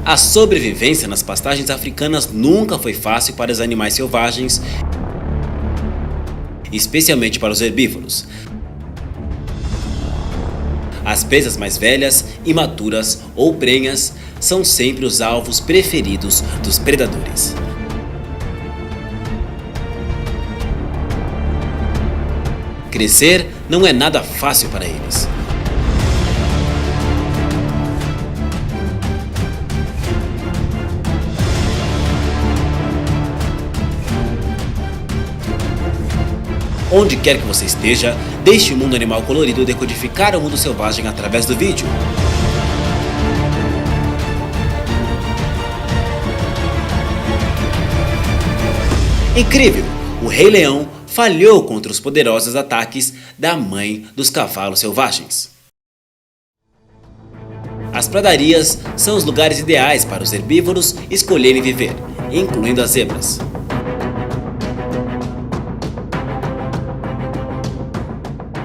A sobrevivência nas pastagens africanas nunca foi fácil para os animais selvagens, especialmente para os herbívoros. As presas mais velhas, imaturas ou prenhas são sempre os alvos preferidos dos predadores. Crescer não é nada fácil para eles. Onde quer que você esteja, deixe o mundo animal colorido decodificar o mundo selvagem através do vídeo. Incrível! O Rei Leão falhou contra os poderosos ataques da mãe dos cavalos selvagens. As pradarias são os lugares ideais para os herbívoros escolherem viver, incluindo as zebras.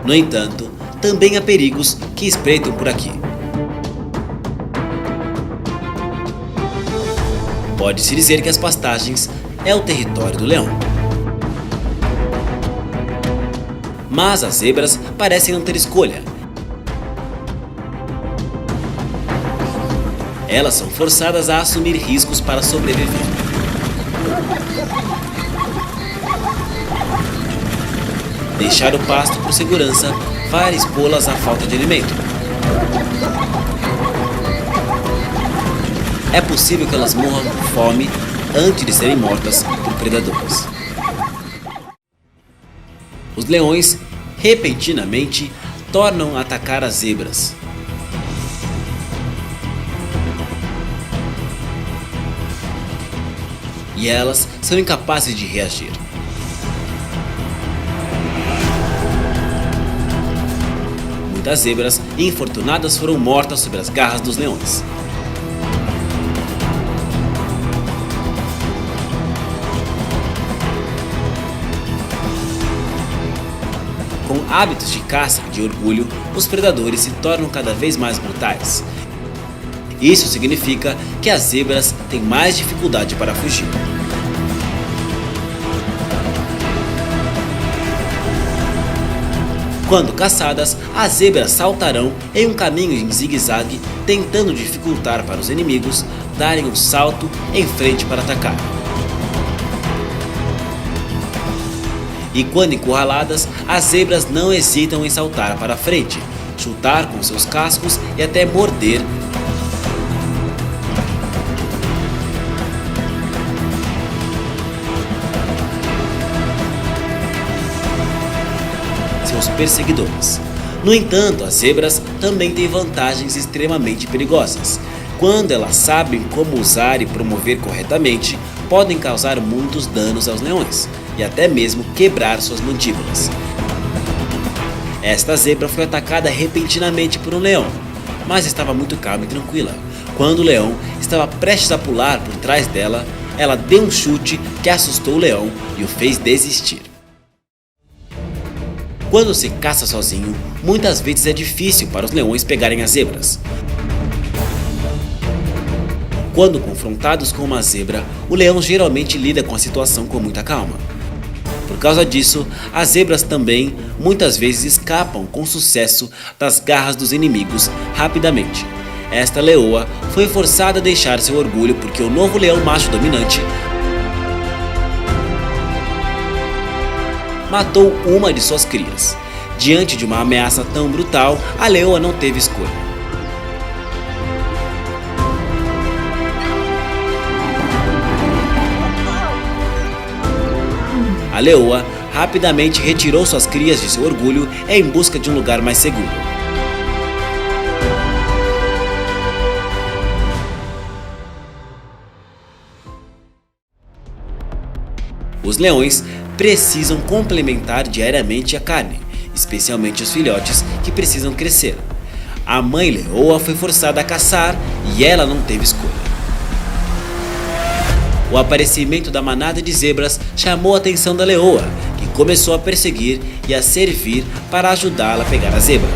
No entanto, também há perigos que espreitam por aqui. Pode-se dizer que as pastagens é o território do leão. Mas as zebras parecem não ter escolha. Elas são forçadas a assumir riscos para sobreviver. Deixar o pasto por segurança vai expô-las à falta de alimento. É possível que elas morram por fome antes de serem mortas por predadores. Os leões, repentinamente, tornam a atacar as zebras. E elas são incapazes de reagir. Muitas zebras infortunadas foram mortas sob as garras dos leões. Com hábitos de caça e de orgulho, os predadores se tornam cada vez mais brutais. Isso significa que as zebras têm mais dificuldade para fugir. Quando caçadas, as zebras saltarão em um caminho em zigue-zague, tentando dificultar para os inimigos darem um salto em frente para atacar. E quando encurraladas, as zebras não hesitam em saltar para frente, chutar com seus cascos e até morder seus perseguidores. No entanto, as zebras também têm vantagens extremamente perigosas. Quando elas sabem como usar e promover corretamente, podem causar muitos danos aos leões e até mesmo quebrar suas mandíbulas. Esta zebra foi atacada repentinamente por um leão, mas estava muito calma e tranquila. Quando o leão estava prestes a pular por trás dela, ela deu um chute que assustou o leão e o fez desistir. Quando se caça sozinho, muitas vezes é difícil para os leões pegarem as zebras. Quando confrontados com uma zebra, o leão geralmente lida com a situação com muita calma. Por causa disso, as zebras também muitas vezes escapam com sucesso das garras dos inimigos rapidamente. Esta leoa foi forçada a deixar seu orgulho porque o novo leão macho dominante matou uma de suas crias. Diante de uma ameaça tão brutal, a leoa não teve escolha. A leoa rapidamente retirou suas crias de seu orgulho em busca de um lugar mais seguro. Os leões precisam complementar diariamente a carne, especialmente os filhotes que precisam crescer. A mãe leoa foi forçada a caçar e ela não teve escolha. O aparecimento da manada de zebras chamou a atenção da leoa, que começou a perseguir e a servir para ajudá-la a pegar a zebra.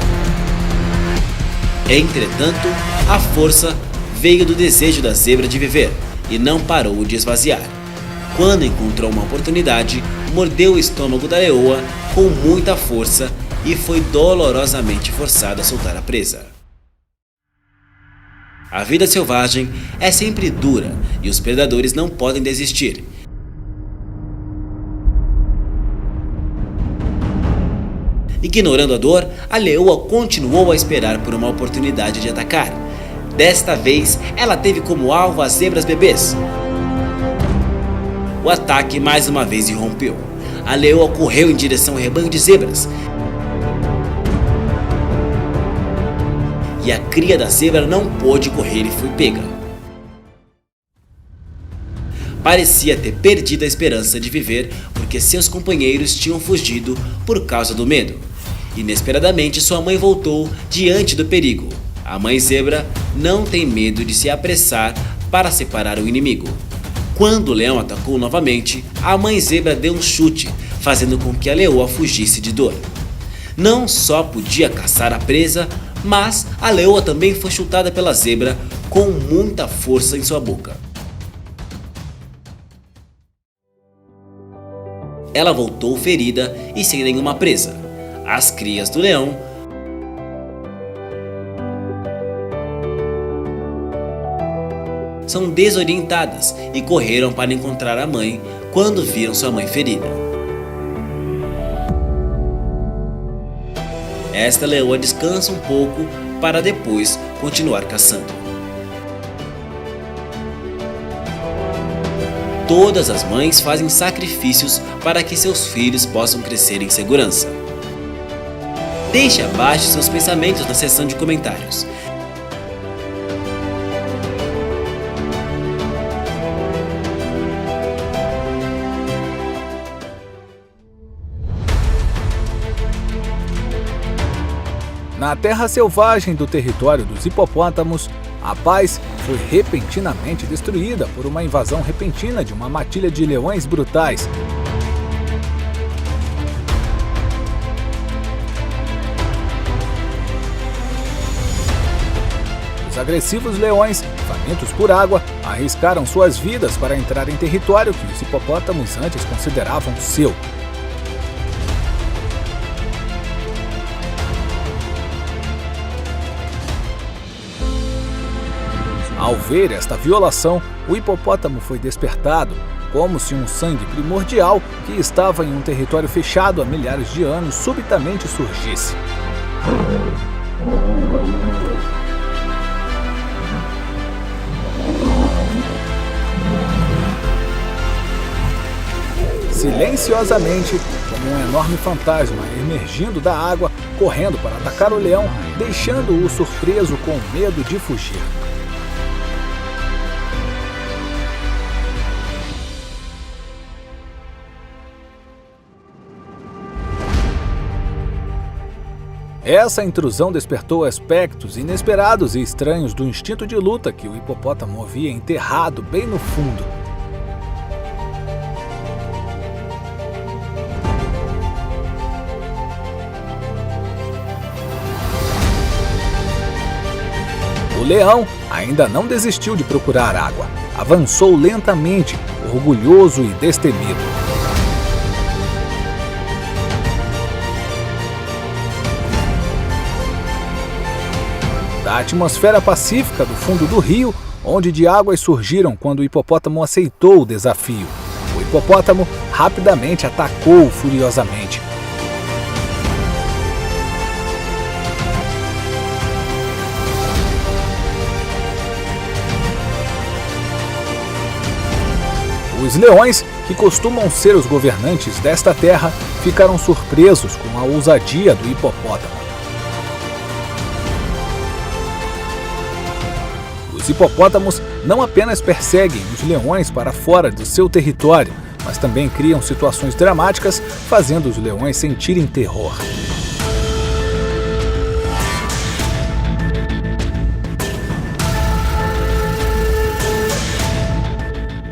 Entretanto, a força veio do desejo da zebra de viver e não parou de esvaziar. Quando encontrou uma oportunidade, mordeu o estômago da leoa com muita força e foi dolorosamente forçada a soltar a presa. A vida selvagem é sempre dura e os predadores não podem desistir. Ignorando a dor, a leoa continuou a esperar por uma oportunidade de atacar. Desta vez, ela teve como alvo as zebras bebês. O ataque mais uma vez irrompeu. A leoa correu em direção ao rebanho de zebras. E a cria da zebra não pôde correr e foi pega. Parecia ter perdido a esperança de viver porque seus companheiros tinham fugido por causa do medo. Inesperadamente, sua mãe voltou diante do perigo. A mãe zebra não tem medo de se apressar para separar o inimigo. Quando o leão atacou novamente, a mãe zebra deu um chute, fazendo com que a leoa fugisse de dor. Não só podia caçar a presa, mas a leoa também foi chutada pela zebra com muita força em sua boca. Ela voltou ferida e sem nenhuma presa. As crias do leão são desorientadas e correram para encontrar a mãe quando viram sua mãe ferida. Esta leoa descansa um pouco para depois continuar caçando. Todas as mães fazem sacrifícios para que seus filhos possam crescer em segurança. Deixe abaixo seus pensamentos na seção de comentários. Na terra selvagem do território dos hipopótamos, a paz foi repentinamente destruída por uma invasão repentina de uma matilha de leões brutais. Os agressivos leões, famintos por água, arriscaram suas vidas para entrar em território que os hipopótamos antes consideravam seu. Ao ver esta violação, o hipopótamo foi despertado, como se um sangue primordial que estava em um território fechado há milhares de anos subitamente surgisse. Silenciosamente, como um enorme fantasma emergindo da água, correndo para atacar o leão, deixando-o surpreso com medo de fugir. Essa intrusão despertou aspectos inesperados e estranhos do instinto de luta que o hipopótamo havia enterrado bem no fundo. O leão ainda não desistiu de procurar água. Avançou lentamente, orgulhoso e destemido. Da atmosfera pacífica do fundo do rio, onde de águas surgiram quando o hipopótamo aceitou o desafio. O hipopótamo rapidamente atacou furiosamente. Os leões, que costumam ser os governantes desta terra, ficaram surpresos com a ousadia do hipopótamo. Os hipopótamos não apenas perseguem os leões para fora do seu território, mas também criam situações dramáticas, fazendo os leões sentirem terror.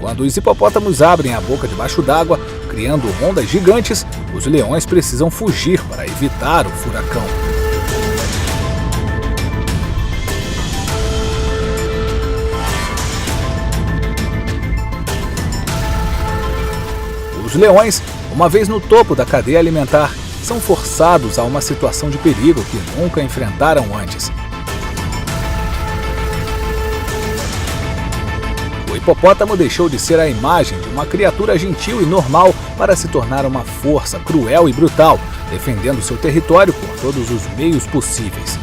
Quando os hipopótamos abrem a boca debaixo d'água, criando ondas gigantes, os leões precisam fugir para evitar o furacão. Os leões, uma vez no topo da cadeia alimentar, são forçados a uma situação de perigo que nunca enfrentaram antes. O hipopótamo deixou de ser a imagem de uma criatura gentil e normal para se tornar uma força cruel e brutal, defendendo seu território por todos os meios possíveis.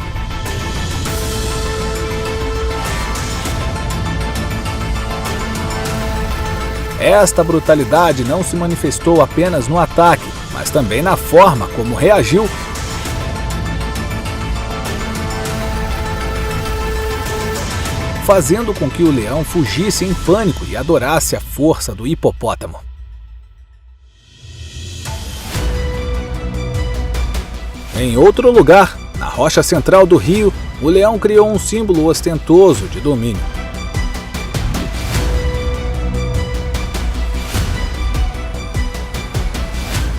Esta brutalidade não se manifestou apenas no ataque, mas também na forma como reagiu, fazendo com que o leão fugisse em pânico e adorasse a força do hipopótamo. Em outro lugar, na rocha central do rio, o leão criou um símbolo ostentoso de domínio.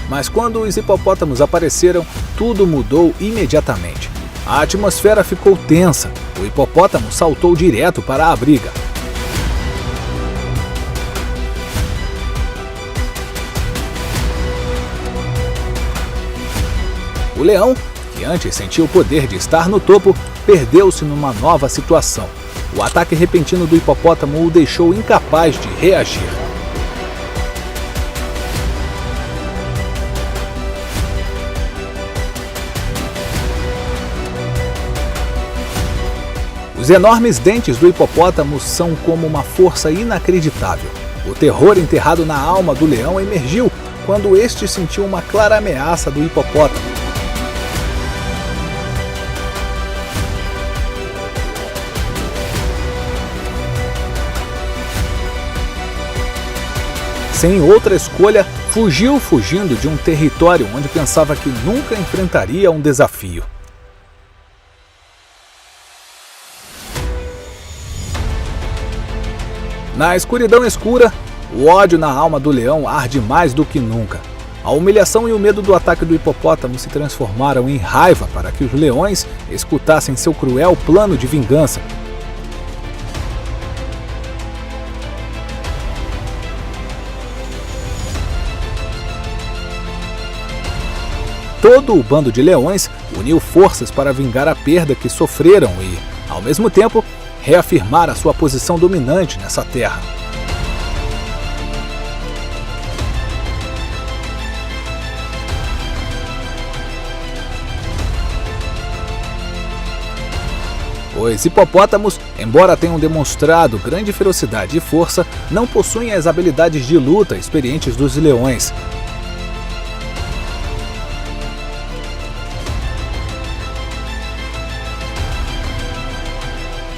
Mas quando os hipopótamos apareceram, tudo mudou imediatamente. A atmosfera ficou tensa. O hipopótamo saltou direto para a briga. O leão, que antes sentia o poder de estar no topo, perdeu-se numa nova situação. O ataque repentino do hipopótamo o deixou incapaz de reagir. Os enormes dentes do hipopótamo são como uma força inacreditável. O terror enterrado na alma do leão emergiu quando este sentiu uma clara ameaça do hipopótamo. Sem outra escolha, fugindo de um território onde pensava que nunca enfrentaria um desafio. Na escuridão escura, o ódio na alma do leão arde mais do que nunca. A humilhação e o medo do ataque do hipopótamo se transformaram em raiva para que os leões escutassem seu cruel plano de vingança. Todo o bando de leões uniu forças para vingar a perda que sofreram e, ao mesmo tempo, reafirmar a sua posição dominante nessa terra. Os hipopótamos, embora tenham demonstrado grande ferocidade e força, não possuem as habilidades de luta experientes dos leões.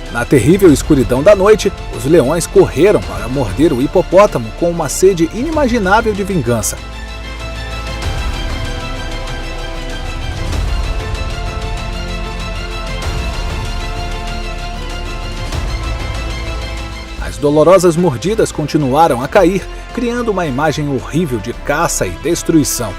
Na terrível escuridão da noite, os leões correram para morder o hipopótamo com uma sede inimaginável de vingança. As dolorosas mordidas continuaram a cair, criando uma imagem horrível de caça e destruição.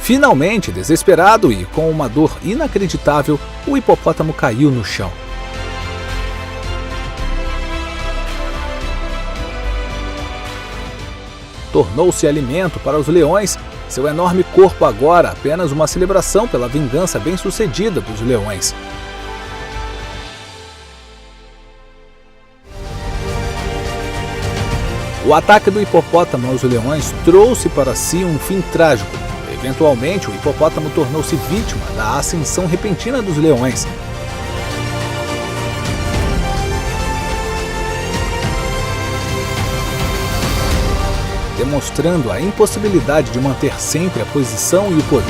Finalmente, desesperado e com uma dor inacreditável, o hipopótamo caiu no chão. Tornou-se alimento para os leões, seu enorme corpo agora apenas uma celebração pela vingança bem-sucedida dos leões. O ataque do hipopótamo aos leões trouxe para si um fim trágico. Eventualmente, o hipopótamo tornou-se vítima da ascensão repentina dos leões. Demonstrando a impossibilidade de manter sempre a posição e o poder.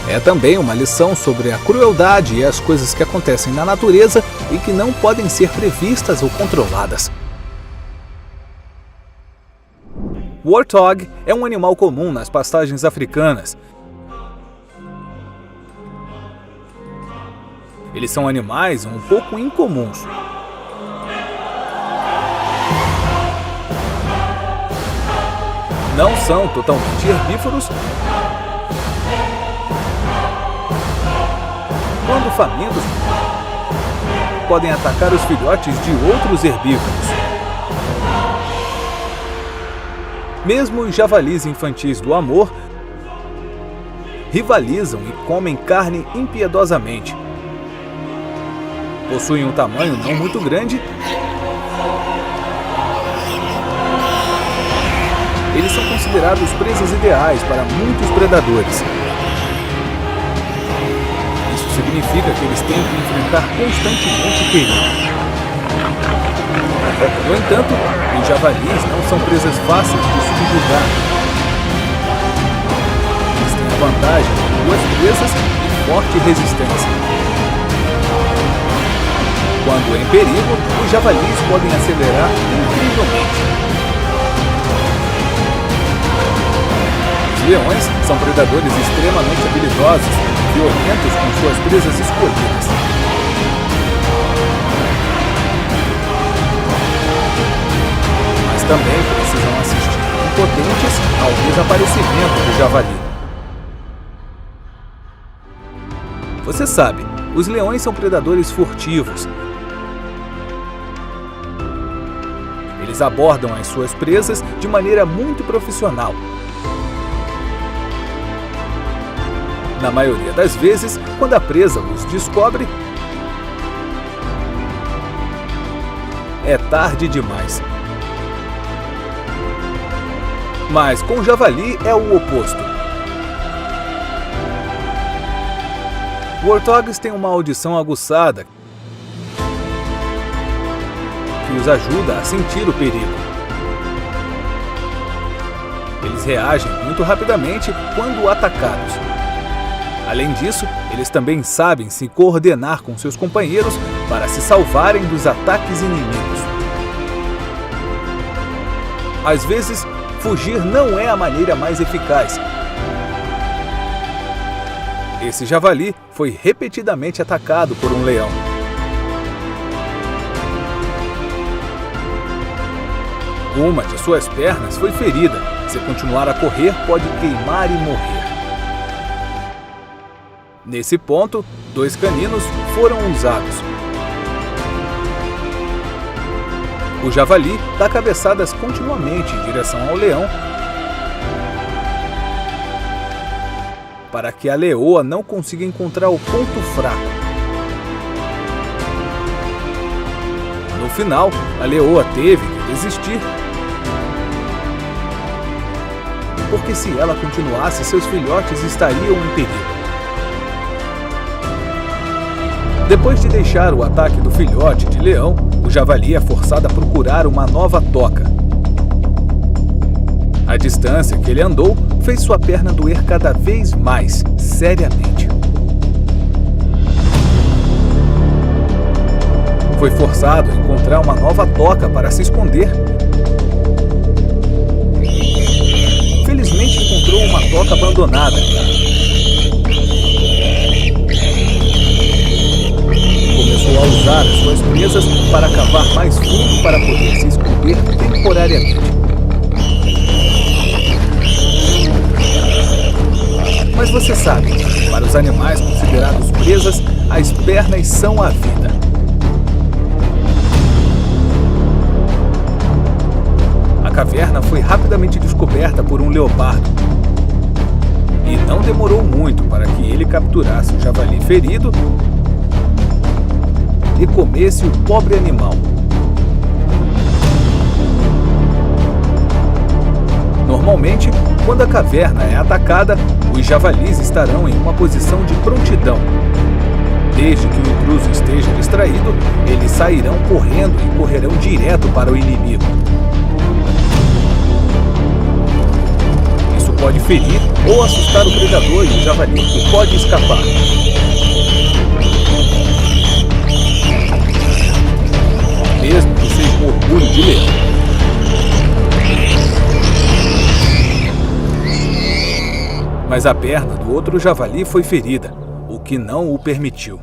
É também uma lição sobre a crueldade e as coisas que acontecem na natureza e que não podem ser previstas ou controladas. O warthog é um animal comum nas pastagens africanas. Eles são animais um pouco incomuns. Não são totalmente herbívoros. Quando famintos, podem atacar os filhotes de outros herbívoros. Mesmo os javalis infantis do amor rivalizam e comem carne impiedosamente. Possuem um tamanho não muito grande. Eles são considerados presas ideais para muitos predadores. Isso significa que eles têm que enfrentar constantemente perigo. No entanto, os javalis não são presas fáceis de subjugar. Eles têm a vantagem de duas presas e forte resistência. Quando em perigo, os javalis podem acelerar incrivelmente. Os leões são predadores extremamente habilidosos e violentos com suas presas escolhidas. Mas também precisam assistir impotentes ao desaparecimento do javali. Você sabe, os leões são predadores furtivos. Eles abordam as suas presas de maneira muito profissional. Na maioria das vezes, quando a presa os descobre, é tarde demais. Mas com o javali é o oposto. Warthogs têm uma audição aguçada que os ajuda a sentir o perigo. Eles reagem muito rapidamente quando atacados. Além disso, eles também sabem se coordenar com seus companheiros para se salvarem dos ataques inimigos. Às vezes, fugir não é a maneira mais eficaz. Esse javali foi repetidamente atacado por um leão. Uma de suas pernas foi ferida. Se continuar a correr, pode queimar e morrer. Nesse ponto, 2 caninos foram usados. O javali dá cabeçadas continuamente em direção ao leão para que a leoa não consiga encontrar o ponto fraco. No final, a leoa teve que desistir, porque se ela continuasse, seus filhotes estariam em perigo. Depois de deixar o ataque do filhote de leão, o javali é forçado a procurar uma nova toca. A distância que ele andou fez sua perna doer cada vez mais, seriamente. Foi forçado a encontrar uma nova toca para se esconder. Felizmente encontrou uma toca abandonada. Começou a usar as suas presas para cavar mais fundo para poder se esconder temporariamente. Mas você sabe, para os animais considerados presas, as pernas são a vida. A caverna foi rapidamente descoberta por um leopardo. E não demorou muito para que ele capturasse o javali ferido e comesse o pobre animal. Normalmente, quando a caverna é atacada, os javalis estarão em uma posição de prontidão. Desde que o intruso esteja distraído, eles sairão correndo e correrão direto para o inimigo. Isso pode ferir ou assustar o predador e o javali que pode escapar. Mesmo que seja um orgulho de leão. Mas a perna do outro javali foi ferida, o que não o permitiu.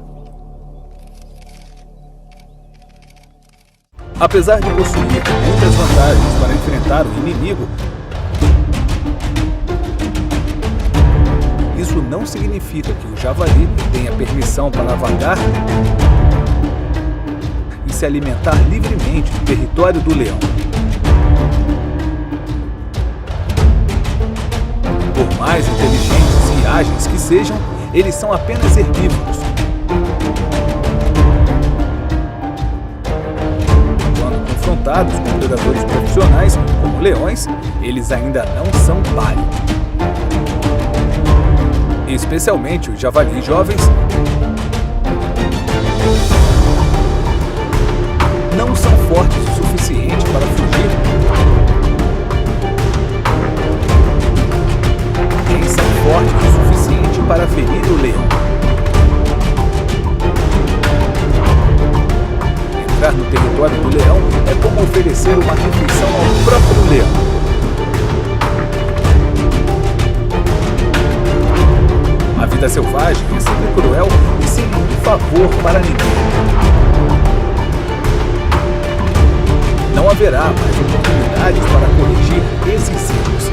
Apesar de possuir muitas vantagens para enfrentar o inimigo, isso não significa que o javali tenha permissão para vagar e se alimentar livremente no território do leão. Por mais inteligentes e ágeis que sejam, eles são apenas herbívoros. Quando confrontados com predadores profissionais, como leões, eles ainda não são páreo. Especialmente os javalis jovens não são fortes o suficiente para fugir, nem são fortes o suficiente para ferir o leão. Entrar no território do leão é como oferecer uma refeição ao próprio leão. A vida selvagem é sempre cruel e sem nenhum favor para ninguém. Não haverá mais oportunidades para corrigir esses erros.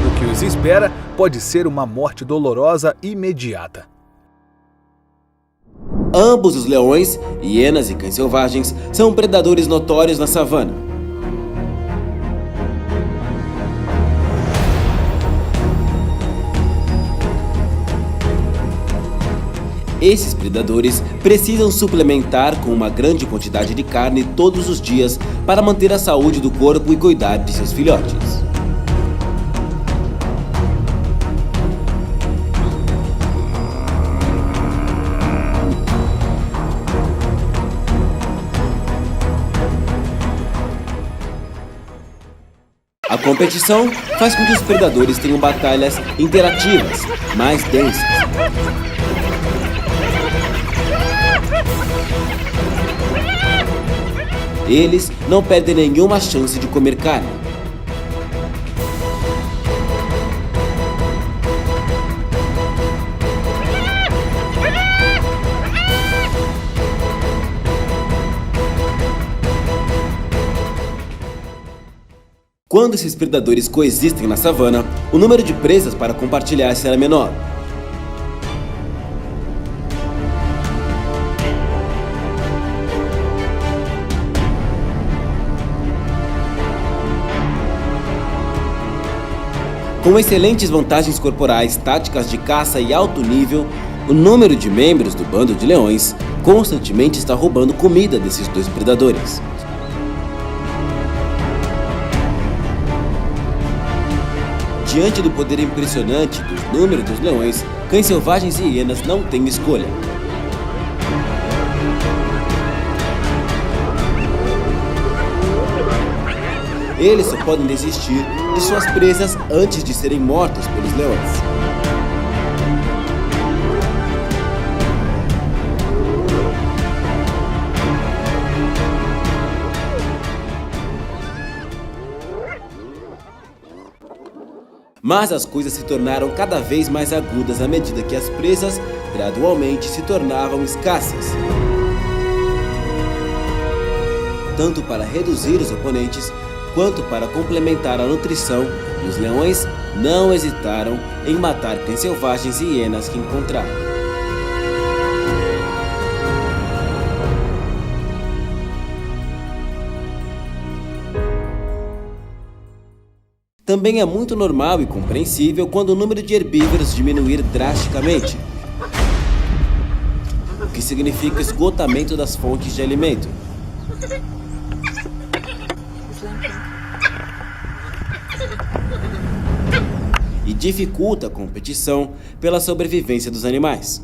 O que os espera pode ser uma morte dolorosa imediata. Ambos os leões, hienas e cães selvagens são predadores notórios na savana. Esses predadores precisam suplementar com uma grande quantidade de carne todos os dias para manter a saúde do corpo e cuidar de seus filhotes. A competição faz com que os predadores tenham batalhas interativas, mais densas. Eles não perdem nenhuma chance de comer carne. Quando esses predadores coexistem na savana, o número de presas para compartilhar será menor. Com excelentes vantagens corporais, táticas de caça e alto nível, o número de membros do bando de leões constantemente está roubando comida desses dois predadores. Diante do poder impressionante do número dos leões, cães selvagens e hienas não têm escolha. Eles só podem desistir de suas presas antes de serem mortos pelos leões. Mas as coisas se tornaram cada vez mais agudas à medida que as presas gradualmente se tornavam escassas. Tanto para reduzir os oponentes, quanto para complementar a nutrição, os leões não hesitaram em matar cães selvagens e hienas que encontraram. Também é muito normal e compreensível quando o número de herbívoros diminuir drasticamente, o que significa esgotamento das fontes de alimento. E dificulta a competição pela sobrevivência dos animais.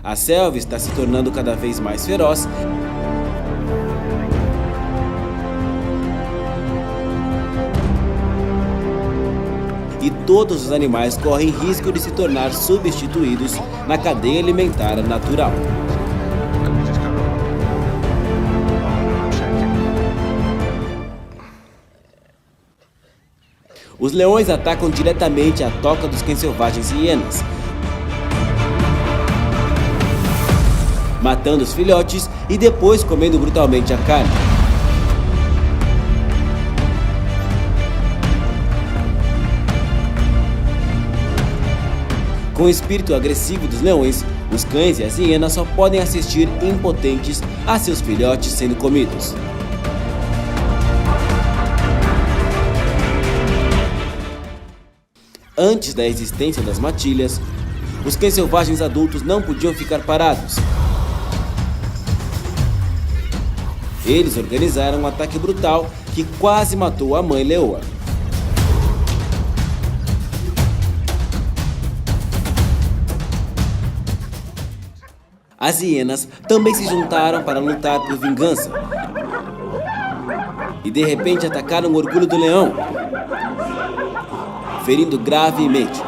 A selva está se tornando cada vez mais feroz e todos os animais correm risco de se tornar substituídos na cadeia alimentar natural. Os leões atacam diretamente a toca dos cães selvagens e hienas, matando os filhotes e depois comendo brutalmente a carne. Com o espírito agressivo dos leões, os cães e as hienas só podem assistir impotentes a seus filhotes sendo comidos. Antes da existência das matilhas, os cães selvagens adultos não podiam ficar parados. Eles organizaram um ataque brutal que quase matou a mãe leoa. As hienas também se juntaram para lutar por vingança e de repente atacaram o orgulho do leão, ferindo gravemente.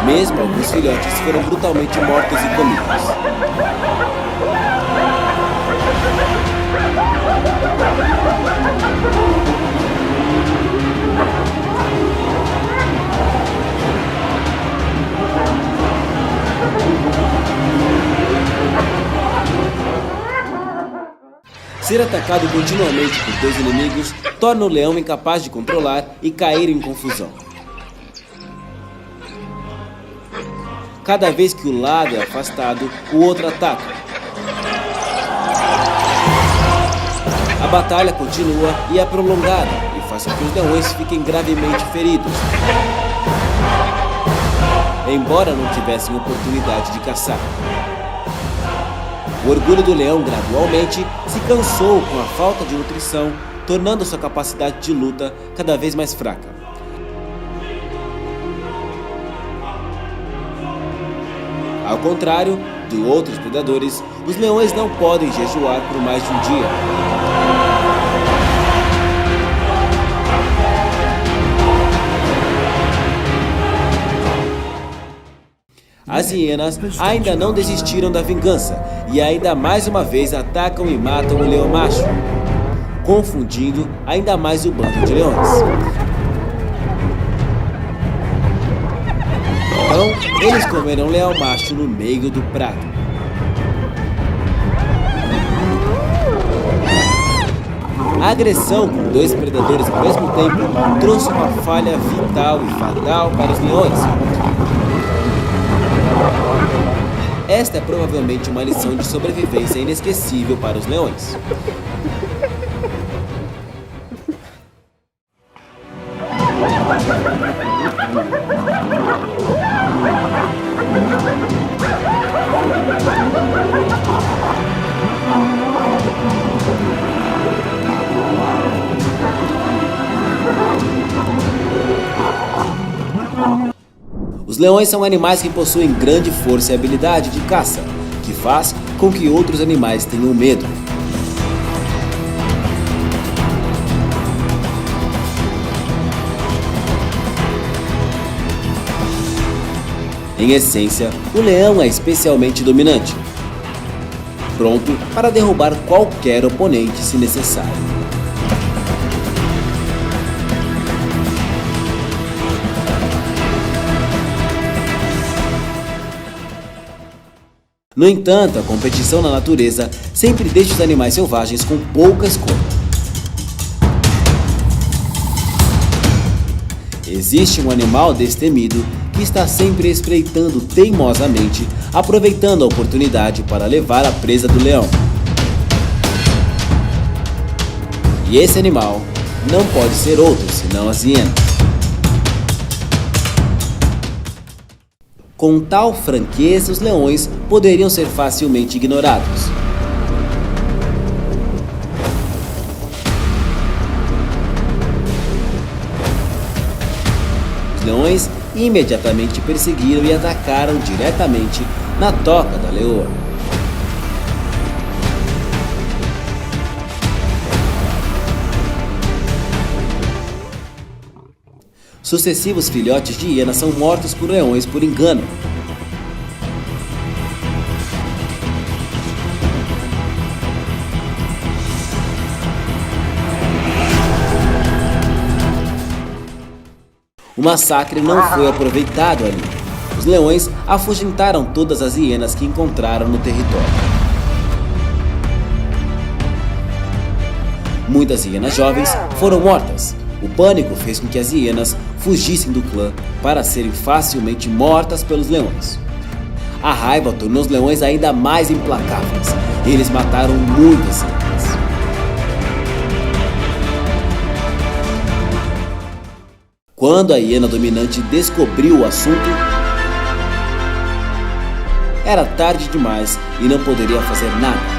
Mesmo alguns filhotes foram brutalmente mortos e comidos. Ser atacado continuamente por dois inimigos torna o leão incapaz de controlar e cair em confusão. Cada vez que o lado é afastado, o outro ataca. A batalha continua e é prolongada e faz com que os leões fiquem gravemente feridos, embora não tivessem oportunidade de caçar. O orgulho do leão gradualmente se cansou com a falta de nutrição, tornando sua capacidade de luta cada vez mais fraca. Ao contrário de outros predadores, os leões não podem jejuar por mais de um dia. As hienas ainda não desistiram da vingança e ainda mais uma vez atacam e matam o leão macho, confundindo ainda mais o bando de leões. Então, eles comeram o leão macho no meio do prato. A agressão com dois predadores ao mesmo tempo trouxe uma falha vital e fatal para os leões. Esta é provavelmente uma lição de sobrevivência inesquecível para os leões. Os leões são animais que possuem grande força e habilidade de caça, que faz com que outros animais tenham medo. Em essência, o leão é especialmente dominante, pronto para derrubar qualquer oponente se necessário. No entanto, a competição na natureza sempre deixa os animais selvagens com pouca escolha. Existe um animal destemido que está sempre espreitando teimosamente, aproveitando a oportunidade para levar a presa do leão. E esse animal não pode ser outro senão as hienas. Com tal franqueza, os leões poderiam ser facilmente ignorados. Os leões imediatamente perseguiram e atacaram diretamente na toca da leoa. Sucessivos filhotes de hiena são mortos por leões por engano. O massacre não foi aproveitado ali. Os leões afugentaram todas as hienas que encontraram no território. Muitas hienas jovens foram mortas. O pânico fez com que as hienas fugissem do clã para serem facilmente mortas pelos leões. A raiva tornou os leões ainda mais implacáveis. Eles mataram muitas hienas. Quando a hiena dominante descobriu o assunto, era tarde demais e não poderia fazer nada.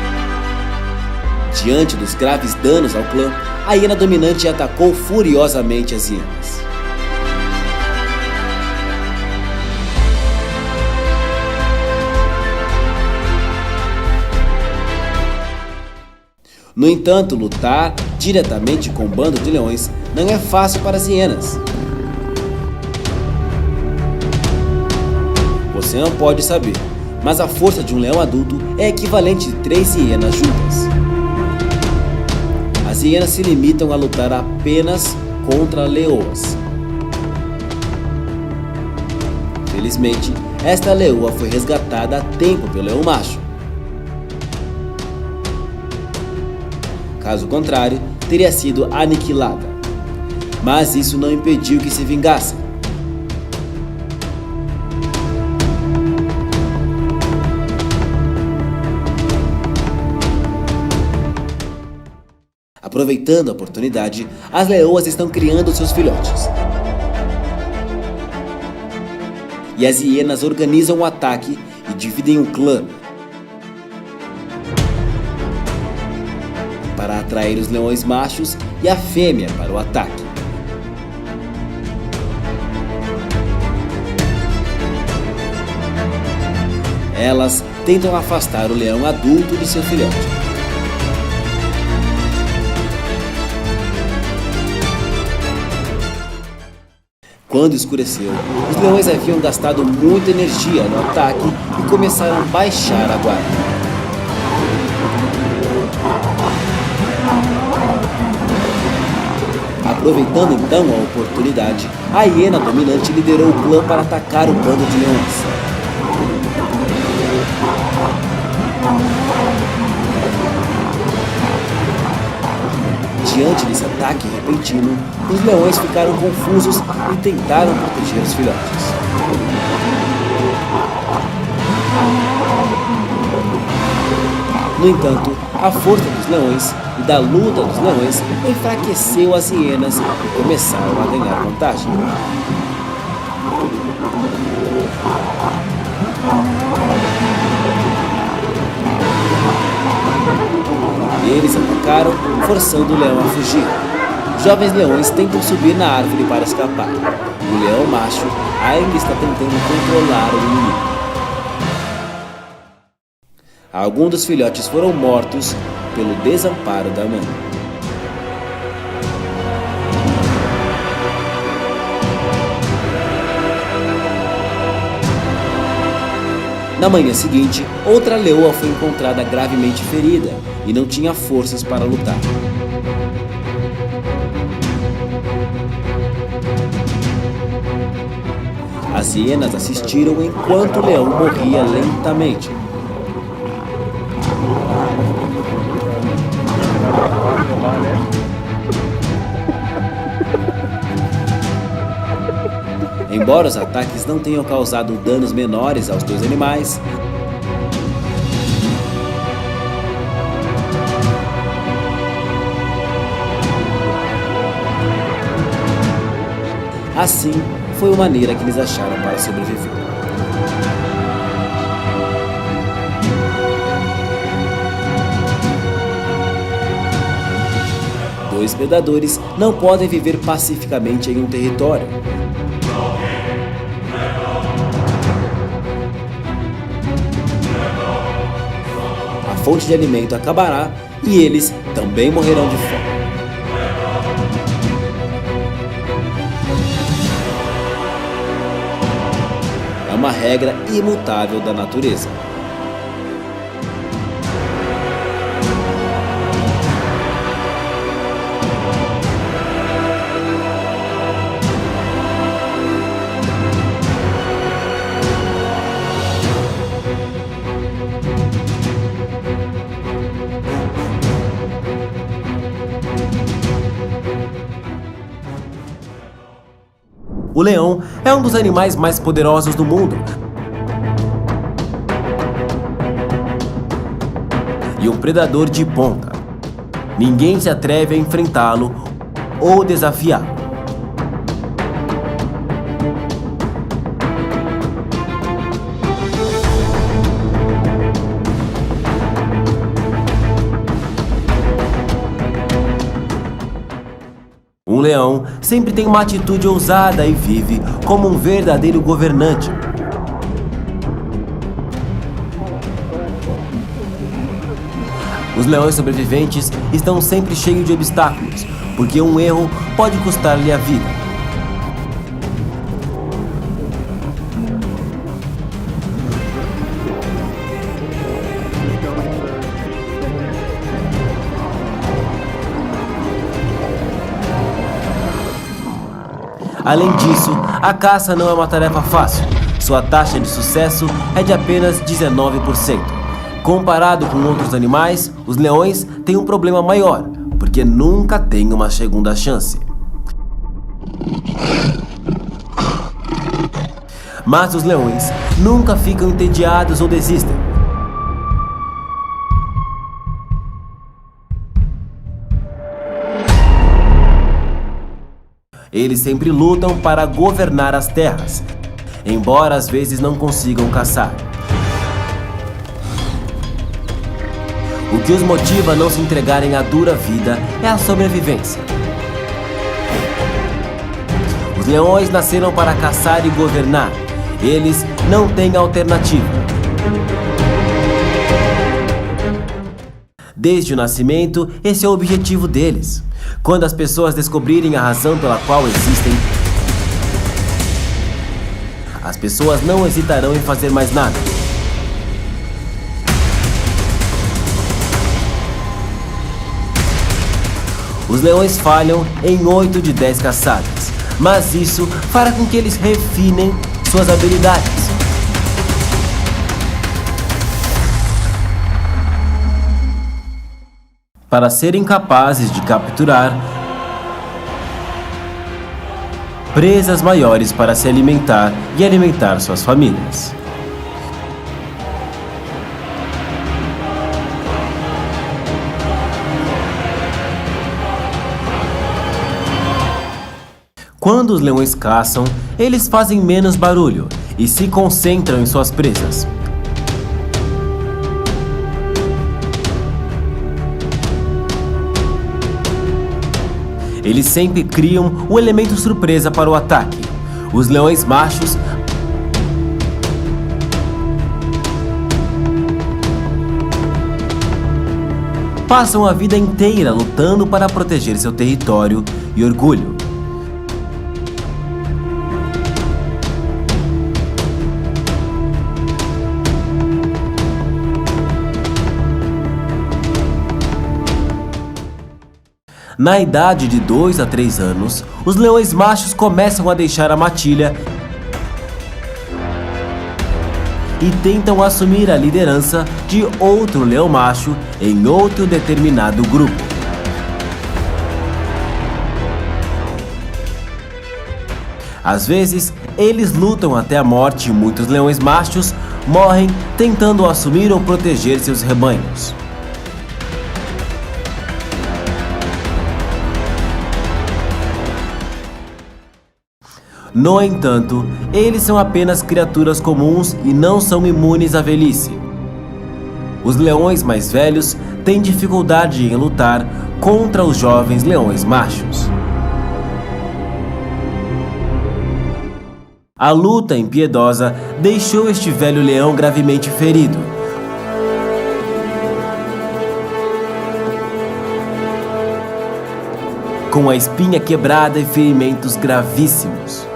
Diante dos graves danos ao clã, a hiena dominante atacou furiosamente as hienas. No entanto, lutar diretamente com um bando de leões não é fácil para as hienas. Você não pode saber, mas a força de um leão adulto é equivalente a 3 hienas juntas. As hienas se limitam a lutar apenas contra leoas. Felizmente, esta leoa foi resgatada a tempo pelo leão macho. Caso contrário, teria sido aniquilada. Mas isso não impediu que se vingassem. Aproveitando a oportunidade, as leoas estão criando seus filhotes. E as hienas organizam um ataque e dividem o clã para atrair os leões machos e a fêmea para o ataque. Elas tentam afastar o leão adulto de seu filhote. Quando escureceu, os leões haviam gastado muita energia no ataque e começaram a baixar a guarda. Aproveitando então a oportunidade, a hiena dominante liderou o clã para atacar o bando de leões. Diante desse ataque repentino, os leões ficaram confusos e tentaram proteger os filhotes. No entanto, a força dos leões e da luta dos leões enfraqueceu as hienas e começaram a ganhar vantagem. Eles atacaram, forçando o leão a fugir. Jovens leões tentam subir na árvore para escapar. O leão macho ainda está tentando controlar o inimigo. Alguns dos filhotes foram mortos pelo desamparo da mãe. Na manhã seguinte, outra leoa foi encontrada gravemente ferida e não tinha forças para lutar. As hienas assistiram enquanto o leão morria lentamente. Embora os ataques não tenham causado danos menores aos dois animais, assim foi a maneira que eles acharam para sobreviver. Dois predadores não podem viver pacificamente em um território. A fonte de alimento acabará e eles também morrerão de fome. É uma regra imutável da natureza. O leão é um dos animais mais poderosos do mundo e um predador de ponta. Ninguém se atreve a enfrentá-lo ou desafiá-lo. Um leão sempre tem uma atitude ousada e vive como um verdadeiro governante. Os leões sobreviventes estão sempre cheios de obstáculos, porque um erro pode custar-lhe a vida. Além disso, a caça não é uma tarefa fácil. Sua taxa de sucesso é de apenas 19%. Comparado com outros animais, os leões têm um problema maior, porque nunca têm uma segunda chance. Mas os leões nunca ficam entediados ou desistem. Eles sempre lutam para governar as terras, embora às vezes não consigam caçar. O que os motiva a não se entregarem à dura vida é a sobrevivência. Os leões nasceram para caçar e governar. Eles não têm alternativa. Desde o nascimento, esse é o objetivo deles. Quando as pessoas descobrirem a razão pela qual existem, as pessoas não hesitarão em fazer mais nada. Os leões falham em 8 de 10 caçadas, mas isso fará com que eles refinem suas habilidades. Para serem capazes de capturar presas maiores para se alimentar e alimentar suas famílias. Quando os leões caçam, eles fazem menos barulho e se concentram em suas presas. Eles sempre criam o elemento surpresa para o ataque. Os leões machos passam a vida inteira lutando para proteger seu território e orgulho. Na idade de 2 a 3 anos, os leões machos começam a deixar a matilha e tentam assumir a liderança de outro leão macho em outro determinado grupo. Às vezes, eles lutam até a morte e muitos leões machos morrem tentando assumir ou proteger seus rebanhos. No entanto, eles são apenas criaturas comuns e não são imunes à velhice. Os leões mais velhos têm dificuldade em lutar contra os jovens leões machos. A luta impiedosa deixou este velho leão gravemente ferido. Com a espinha quebrada e ferimentos gravíssimos.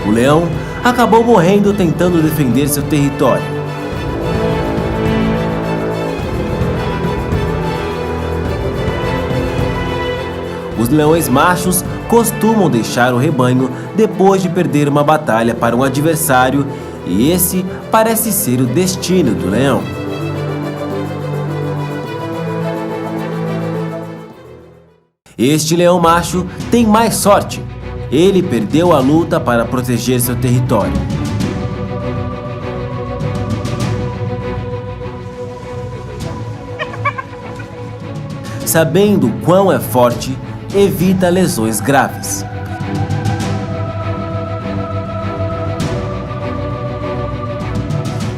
O leão acabou morrendo tentando defender seu território. Os leões machos costumam deixar o rebanho depois de perder uma batalha para um adversário, e esse parece ser o destino do leão. Este leão macho tem mais sorte. Ele perdeu a luta para proteger seu território. Sabendo quão é forte, evita lesões graves.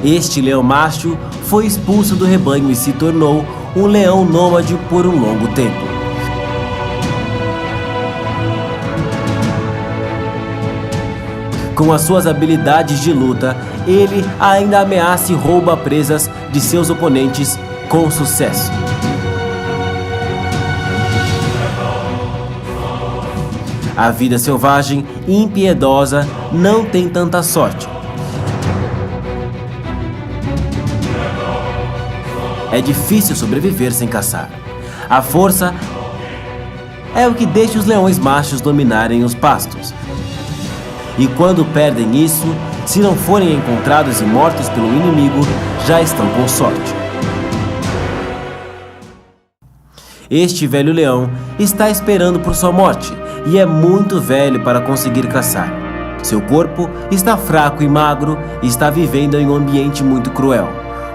Este leão macho foi expulso do rebanho e se tornou um leão nômade por um longo tempo. Com as suas habilidades de luta, ele ainda ameaça e rouba presas de seus oponentes com sucesso. A vida selvagem e impiedosa não tem tanta sorte. É difícil sobreviver sem caçar. A força é o que deixa os leões machos dominarem os pastos. E quando perdem isso, se não forem encontrados e mortos pelo inimigo, já estão com sorte. Este velho leão está esperando por sua morte e é muito velho para conseguir caçar. Seu corpo está fraco e magro e está vivendo em um ambiente muito cruel,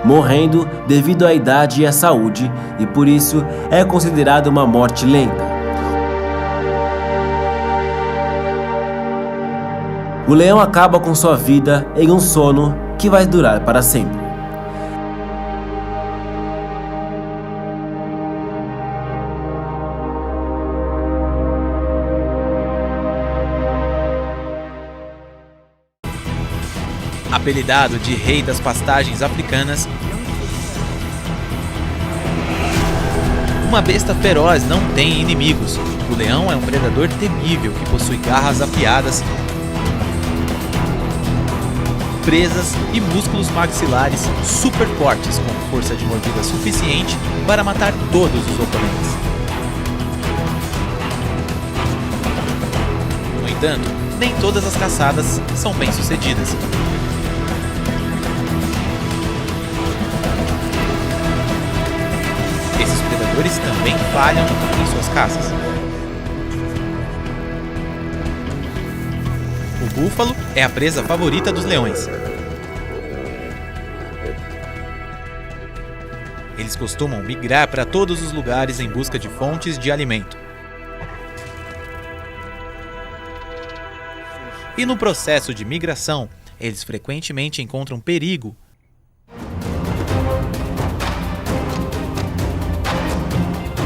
morrendo devido à idade e à saúde, e por isso é considerado uma morte lenta. O leão acaba com sua vida em um sono que vai durar para sempre. Apelidado de Rei das Pastagens Africanas, uma besta feroz não tem inimigos. O leão é um predador temível que possui garras afiadas, presas e músculos maxilares super fortes com força de mordida suficiente para matar todos os oponentes. No entanto, nem todas as caçadas são bem-sucedidas. Esses predadores também falham em suas caças. O búfalo é a presa favorita dos leões. Eles costumam migrar para todos os lugares em busca de fontes de alimento. E no processo de migração, eles frequentemente encontram perigo.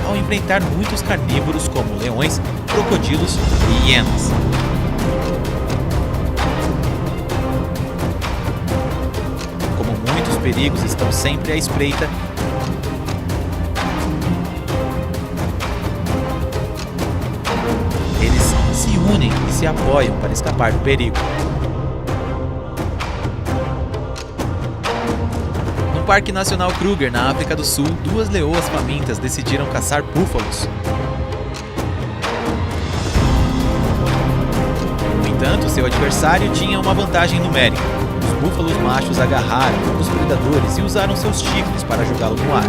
Ao enfrentar muitos carnívoros como leões, crocodilos e hienas. Como muitos perigos estão sempre à espreita, eles se unem e se apoiam para escapar do perigo. No Parque Nacional Kruger, na África do Sul, duas leoas famintas decidiram caçar búfalos. No entanto, seu adversário tinha uma vantagem numérica. Os búfalos machos agarraram um dos predadores e usaram seus chifres para jogá-lo no ar.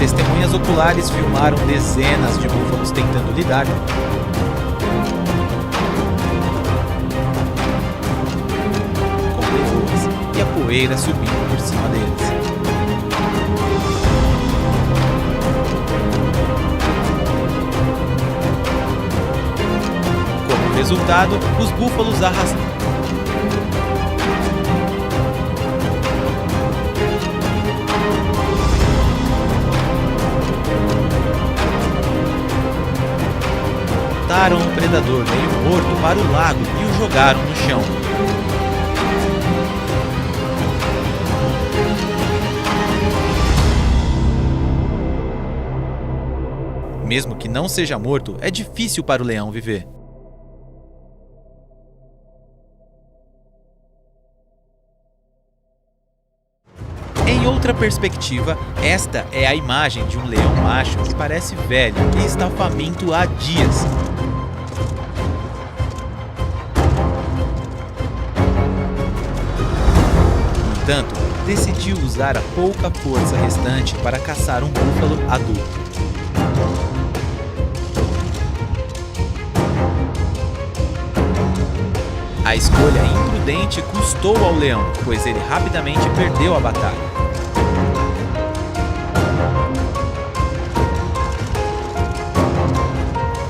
Testemunhas oculares filmaram dezenas de búfalos tentando lidar com leoas e a poeira subindo por cima deles. Como resultado, os búfalos arrastaram. Arrastaram o predador meio morto para o lago e o jogaram no chão. Mesmo que não seja morto, é difícil para o leão viver. Em outra outra perspectiva, esta é a imagem de um leão macho que parece velho e está faminto há dias. No entanto, decidiu usar a pouca força restante para caçar um búfalo adulto. A escolha imprudente custou ao leão, pois ele rapidamente perdeu a batalha.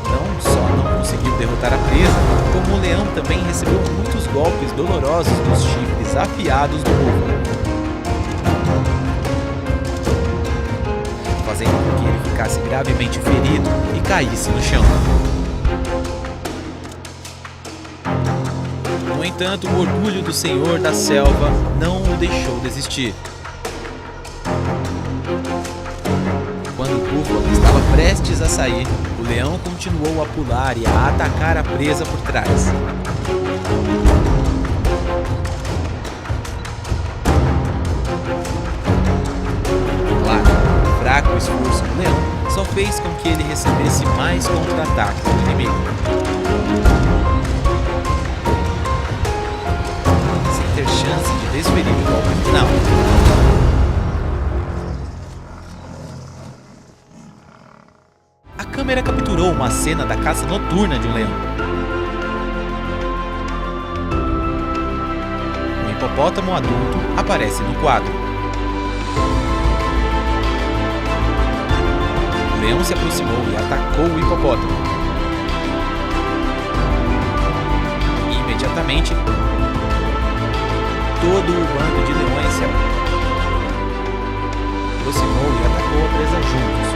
Não só não conseguiu derrotar a presa, como o leão também recebeu muitos golpes dolorosos dos chifres afiados do búfalo, fazendo com que ele ficasse gravemente ferido e caísse no chão. No entanto, o orgulho do senhor da selva não o deixou desistir. Quando o búfalo estava prestes a sair, o leão continuou a pular e a atacar a presa por trás. Claro, o fraco esforço do leão só fez com que ele recebesse mais contra-ataques do inimigo. Ter chance de desferir o golpe final. A câmera capturou uma cena da caça noturna de um leão. Um hipopótamo adulto aparece no quadro. O leão se aproximou e atacou o hipopótamo. Imediatamente, todo o bando de leões se aproximou e atacou a presa juntos.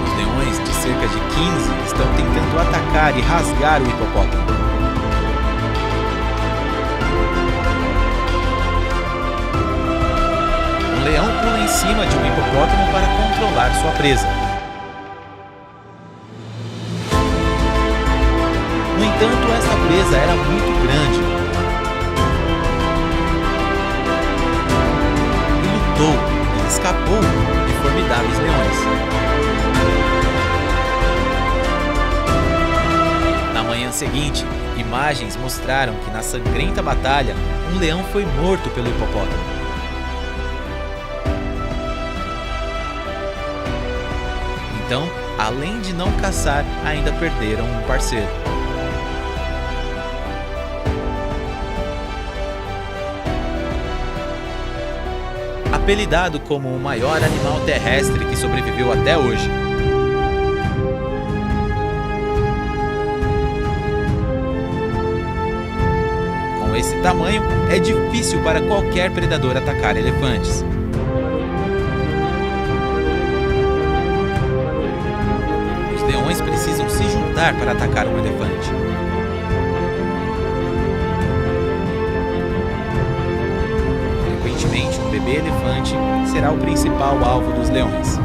Os leões, de cerca de 15, estão tentando atacar e rasgar o hipopótamo. Um leão pula em cima de um hipopótamo para controlar sua presa. No entanto, essa presa era muito grande e lutou e escapou de formidáveis leões. Na manhã seguinte, imagens mostraram que na sangrenta batalha, um leão foi morto pelo hipopótamo. Então, além de não caçar, ainda perderam um parceiro. Apelidado como o maior animal terrestre que sobreviveu até hoje. Com esse tamanho, é difícil para qualquer predador atacar elefantes. Os leões precisam se juntar para atacar um elefante. Um bebê elefante será o principal alvo dos leões.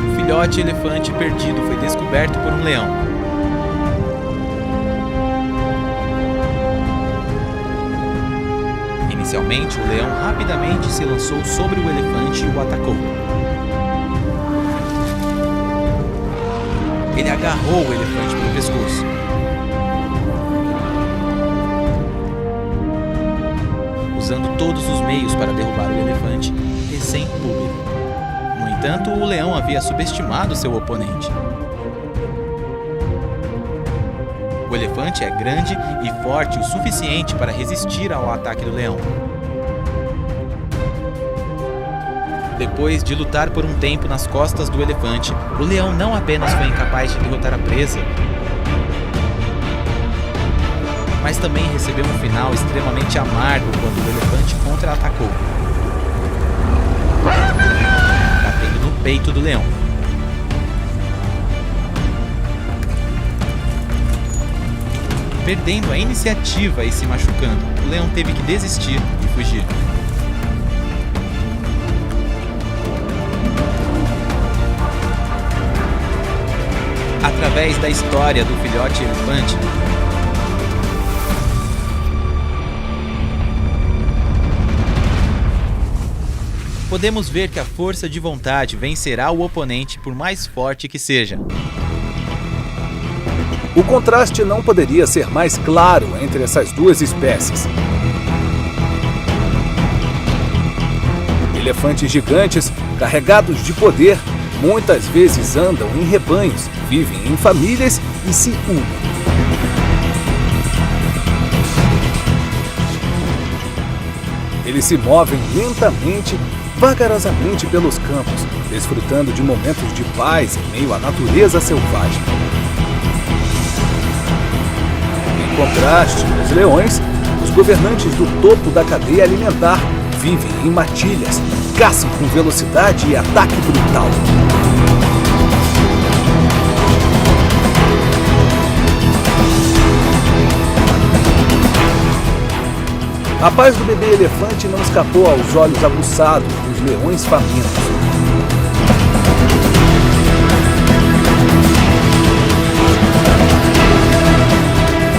O filhote elefante perdido foi descoberto por um leão. Inicialmente, o leão rapidamente se lançou sobre o elefante e o atacou. Ele agarrou o elefante pelo pescoço. Usando todos os meios para derrubar o elefante recém-público. No entanto, o leão havia subestimado seu oponente. O elefante é grande e forte o suficiente para resistir ao ataque do leão. Depois de lutar por um tempo nas costas do elefante, o leão não apenas foi incapaz de derrotar a presa, mas também recebeu um final extremamente amargo quando o elefante contra-atacou, batendo no peito do leão. Perdendo a iniciativa e se machucando, o leão teve que desistir e fugir. Através da história do filhote elefante, podemos ver que a força de vontade vencerá o oponente por mais forte que seja. O contraste não poderia ser mais claro entre essas duas espécies. Elefantes gigantes, carregados de poder, muitas vezes andam em rebanhos, vivem em famílias e se unem. Eles se movem lentamente, vagarosamente pelos campos, desfrutando de momentos de paz em meio à natureza selvagem. Em contraste, os leões, os governantes do topo da cadeia alimentar, vivem em matilhas, caçam com velocidade e ataque brutal. A paz do bebê elefante não escapou aos olhos aguçados dos leões famintos.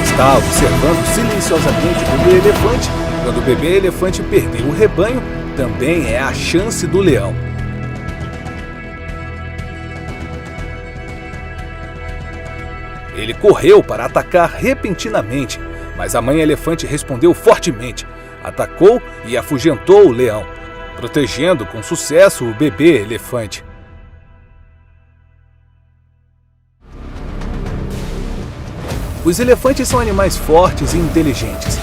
Está observando silenciosamente o bebê elefante. Quando o bebê elefante perdeu o rebanho, também é a chance do leão. Ele correu para atacar repentinamente, mas a mãe elefante respondeu fortemente, atacou e afugentou o leão, protegendo com sucesso o bebê elefante. Os elefantes são animais fortes e inteligentes.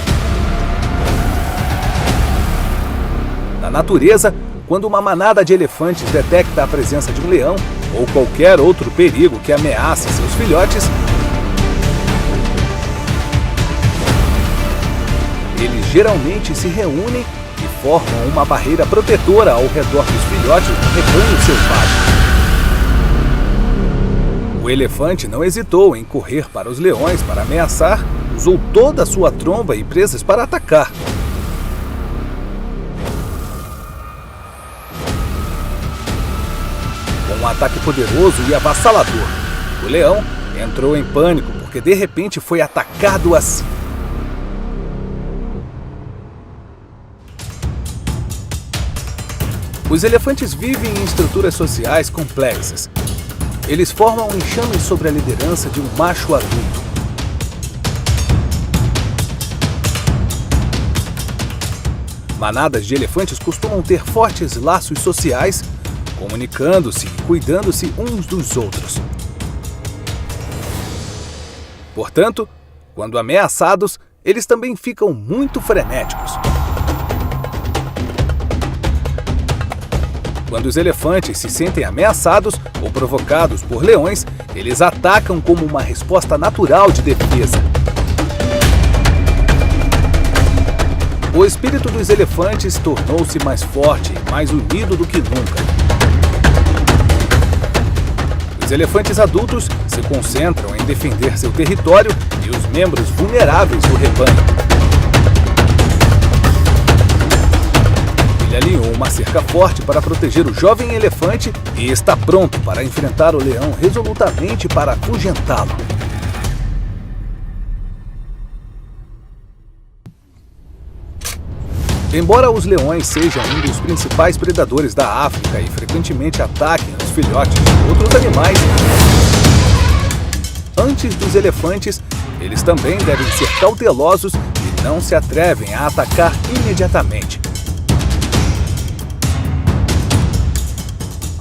Na natureza, quando uma manada de elefantes detecta a presença de um leão ou qualquer outro perigo que ameace seus filhotes, eles geralmente se reúnem e formam uma barreira protetora ao redor dos filhotes do rebanho selvagem. O elefante não hesitou em correr para os leões para ameaçar, usou toda a sua tromba e presas para atacar. Com um ataque poderoso e avassalador, o leão entrou em pânico porque de repente foi atacado assim. Os elefantes vivem em estruturas sociais complexas. Eles formam enxames sobre a liderança de um macho adulto. Manadas de elefantes costumam ter fortes laços sociais, comunicando-se e cuidando-se uns dos outros. Portanto, quando ameaçados, eles também ficam muito frenéticos. Quando os elefantes se sentem ameaçados ou provocados por leões, eles atacam como uma resposta natural de defesa. O espírito dos elefantes tornou-se mais forte e mais unido do que nunca. Os elefantes adultos se concentram em defender seu território e os membros vulneráveis do rebanho. Ele alinhou uma cerca forte para proteger o jovem elefante e está pronto para enfrentar o leão resolutamente para afugentá-lo. Embora os leões sejam um dos principais predadores da África e frequentemente ataquem os filhotes de outros animais, antes dos elefantes, eles também devem ser cautelosos e não se atrevem a atacar imediatamente.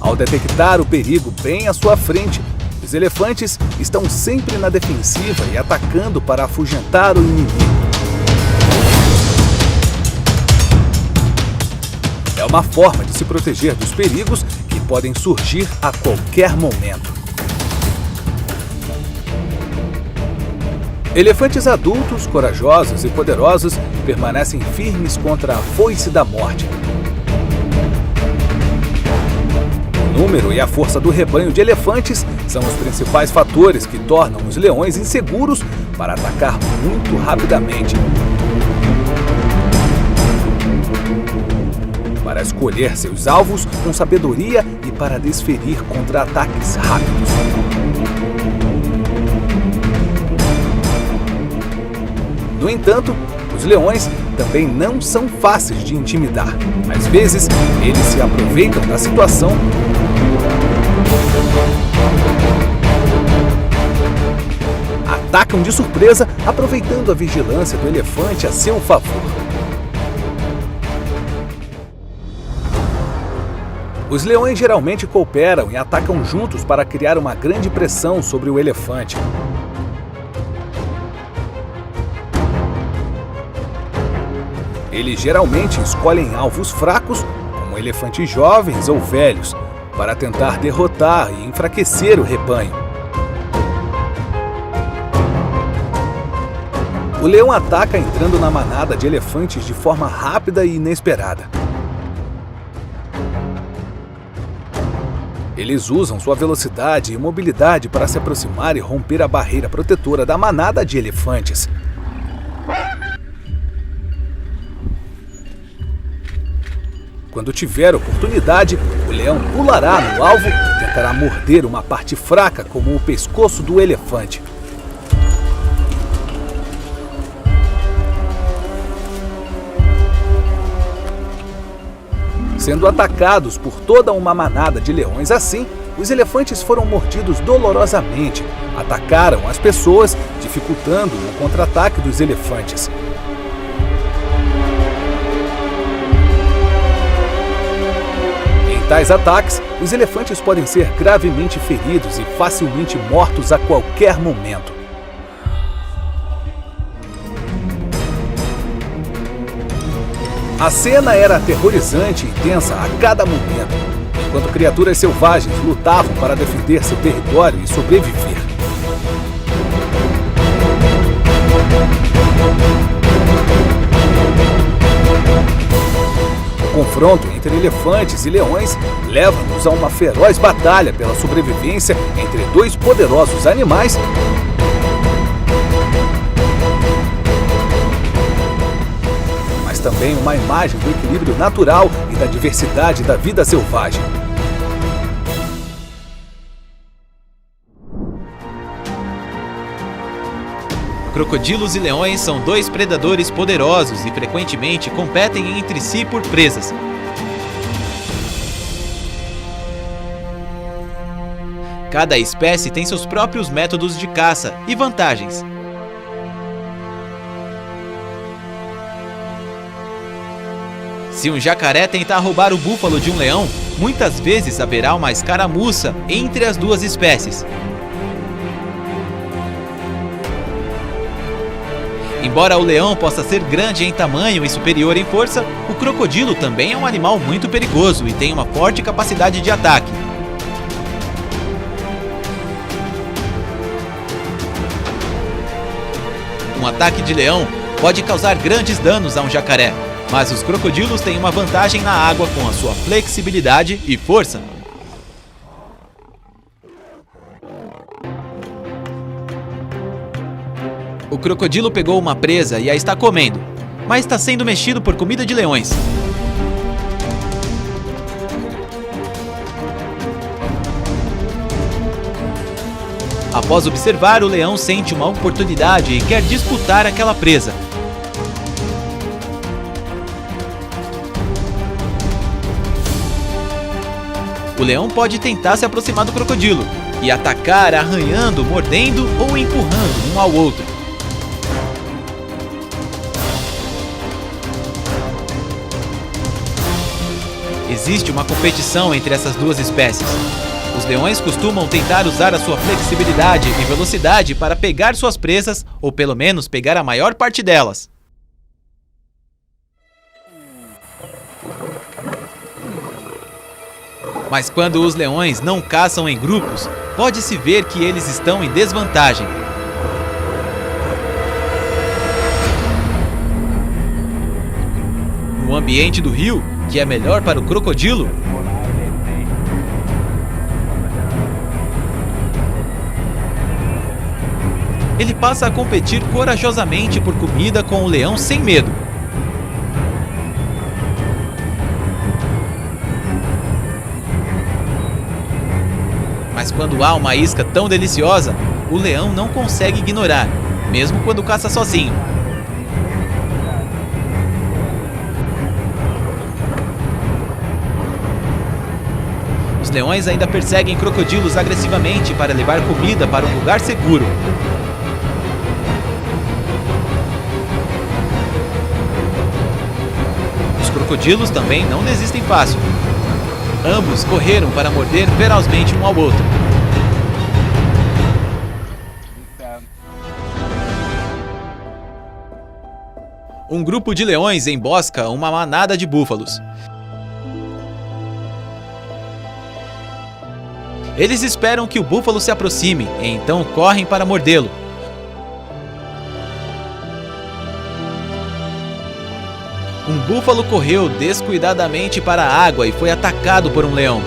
Ao detectar o perigo bem à sua frente, os elefantes estão sempre na defensiva e atacando para afugentar o inimigo. É uma forma de se proteger dos perigos que podem surgir a qualquer momento. Elefantes adultos, corajosos e poderosos permanecem firmes contra a foice da morte. O número e a força do rebanho de elefantes são os principais fatores que tornam os leões inseguros para atacar muito rapidamente. Para escolher seus alvos com sabedoria e para desferir contra-ataques rápidos. No entanto, os leões também não são fáceis de intimidar. Às vezes, eles se aproveitam da situação atacam de surpresa, aproveitando a vigilância do elefante a seu favor. Os leões geralmente cooperam e atacam juntos para criar uma grande pressão sobre o elefante. Eles geralmente escolhem alvos fracos, como elefantes jovens ou velhos, para tentar derrotar e enfraquecer o rebanho. O leão ataca entrando na manada de elefantes de forma rápida e inesperada. Eles usam sua velocidade e mobilidade para se aproximar e romper a barreira protetora da manada de elefantes. Quando tiver oportunidade, o leão pulará no alvo e tentará morder uma parte fraca, como o pescoço do elefante. Sendo atacados por toda uma manada de leões assim, os elefantes foram mordidos dolorosamente, atacaram as pessoas, dificultando o contra-ataque dos elefantes. Em tais ataques, os elefantes podem ser gravemente feridos e facilmente mortos a qualquer momento. A cena era aterrorizante e tensa a cada momento, enquanto criaturas selvagens lutavam para defender seu território e sobreviver. O confronto entre elefantes e leões leva-nos a uma feroz batalha pela sobrevivência entre dois poderosos animais, também uma imagem do equilíbrio natural e da diversidade da vida selvagem. Crocodilos e leões são dois predadores poderosos e frequentemente competem entre si por presas. Cada espécie tem seus próprios métodos de caça e vantagens. Se um jacaré tentar roubar o búfalo de um leão, muitas vezes haverá uma escaramuça entre as duas espécies. Embora o leão possa ser grande em tamanho e superior em força, o crocodilo também é um animal muito perigoso e tem uma forte capacidade de ataque. Um ataque de leão pode causar grandes danos a um jacaré, mas os crocodilos têm uma vantagem na água com a sua flexibilidade e força. O crocodilo pegou uma presa e a está comendo, mas está sendo mexido por comida de leões. Após observar, o leão sente uma oportunidade e quer disputar aquela presa. O leão pode tentar se aproximar do crocodilo e atacar arranhando, mordendo ou empurrando um ao outro. Existe uma competição entre essas duas espécies. Os leões costumam tentar usar a sua flexibilidade e velocidade para pegar suas presas ou pelo menos pegar a maior parte delas. Mas quando os leões não caçam em grupos, pode-se ver que eles estão em desvantagem. No ambiente do rio, que é melhor para o crocodilo, ele passa a competir corajosamente por comida com o leão sem medo. Mas quando há uma isca tão deliciosa, o leão não consegue ignorar, mesmo quando caça sozinho. leões ainda perseguem crocodilos agressivamente para levar comida para um lugar seguro. Os crocodilos também não desistem fácil. Ambos correram para morder ferozmente um ao outro. Um grupo de leões embosca uma manada de búfalos. Eles esperam que o búfalo se aproxime e então correm para mordê-lo. Um búfalo correu descuidadamente para a água e foi atacado por um leão.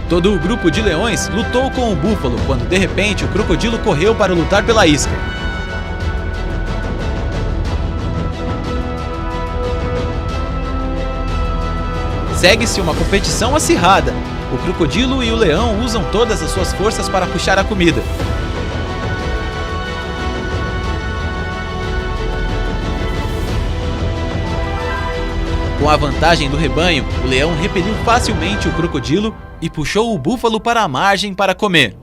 Todo o grupo de leões lutou com o búfalo quando, de repente, o crocodilo correu para lutar pela isca. Segue-se uma competição acirrada. O crocodilo e o leão usam todas as suas forças para puxar a comida. Com a vantagem do rebanho, o leão repeliu facilmente o crocodilo e puxou o búfalo para a margem para comer.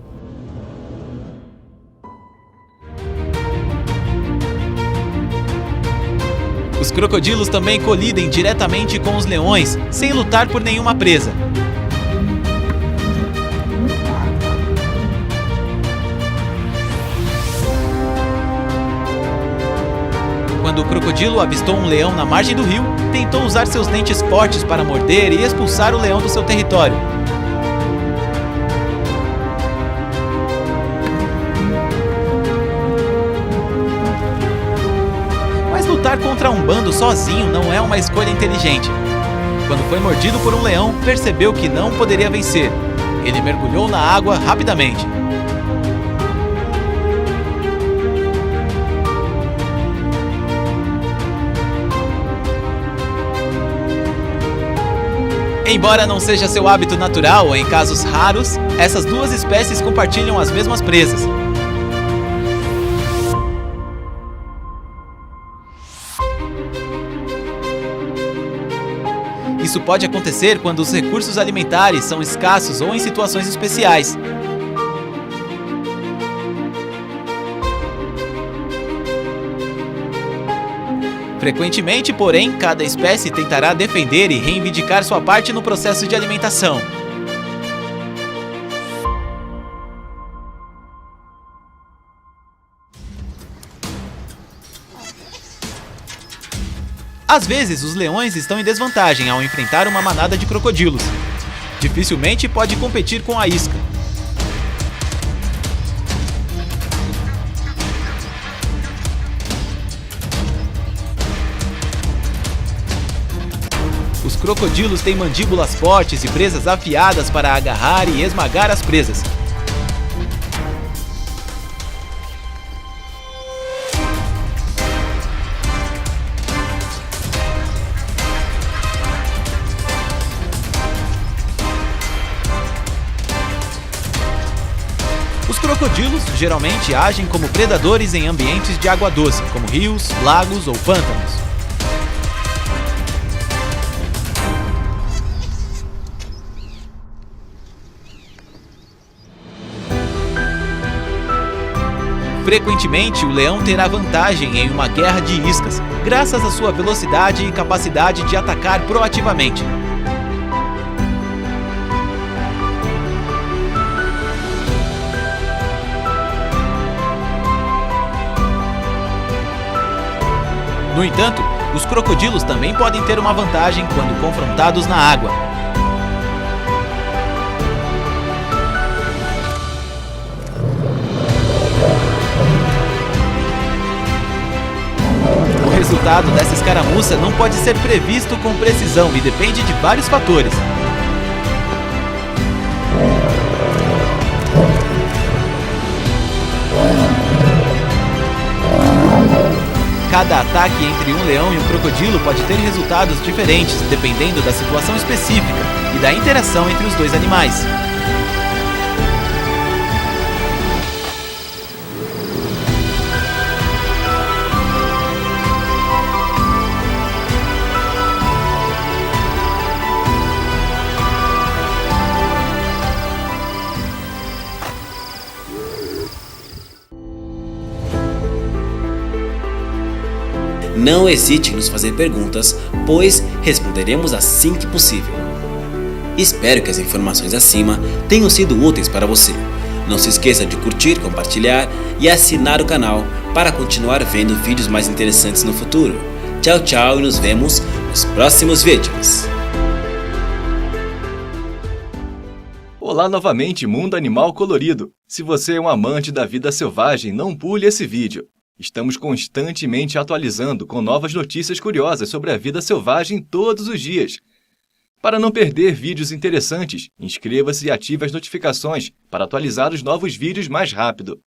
Os crocodilos também colidem diretamente com os leões, sem lutar por nenhuma presa. Quando o crocodilo avistou um leão na margem do rio, tentou usar seus dentes fortes para morder e expulsar o leão do seu território. Mas lutar contra um bando sozinho não é uma escolha inteligente. Quando foi mordido por um leão, percebeu que não poderia vencer. Ele mergulhou na água rapidamente. Embora não seja seu hábito natural, em casos raros, essas duas espécies compartilham as mesmas presas. Isso pode acontecer quando os recursos alimentares são escassos ou em situações especiais. Frequentemente, porém, cada espécie tentará defender e reivindicar sua parte no processo de alimentação. Às vezes, os leões estão em desvantagem ao enfrentar uma manada de crocodilos. Dificilmente pode competir com a isca. Os crocodilos têm mandíbulas fortes e presas afiadas para agarrar e esmagar as presas. Os crocodilos geralmente agem como predadores em ambientes de água doce, como rios, lagos ou pântanos. Frequentemente, o leão terá vantagem em uma guerra de iscas, graças à sua velocidade e capacidade de atacar proativamente. No entanto, os crocodilos também podem ter uma vantagem quando confrontados na água. O resultado dessa escaramuça não pode ser previsto com precisão e depende de vários fatores. Cada ataque entre um leão e um crocodilo pode ter resultados diferentes, dependendo da situação específica e da interação entre os dois animais. Não hesite em nos fazer perguntas, pois responderemos assim que possível. Espero que as informações acima tenham sido úteis para você. Não se esqueça de curtir, compartilhar e assinar o canal para continuar vendo vídeos mais interessantes no futuro. Tchau, tchau e nos vemos nos próximos vídeos. Olá novamente, mundo animal colorido! Se você é um amante da vida selvagem, não pule esse vídeo. Estamos constantemente atualizando com novas notícias curiosas sobre a vida selvagem todos os dias. Para não perder vídeos interessantes, inscreva-se e ative as notificações para atualizar os novos vídeos mais rápido.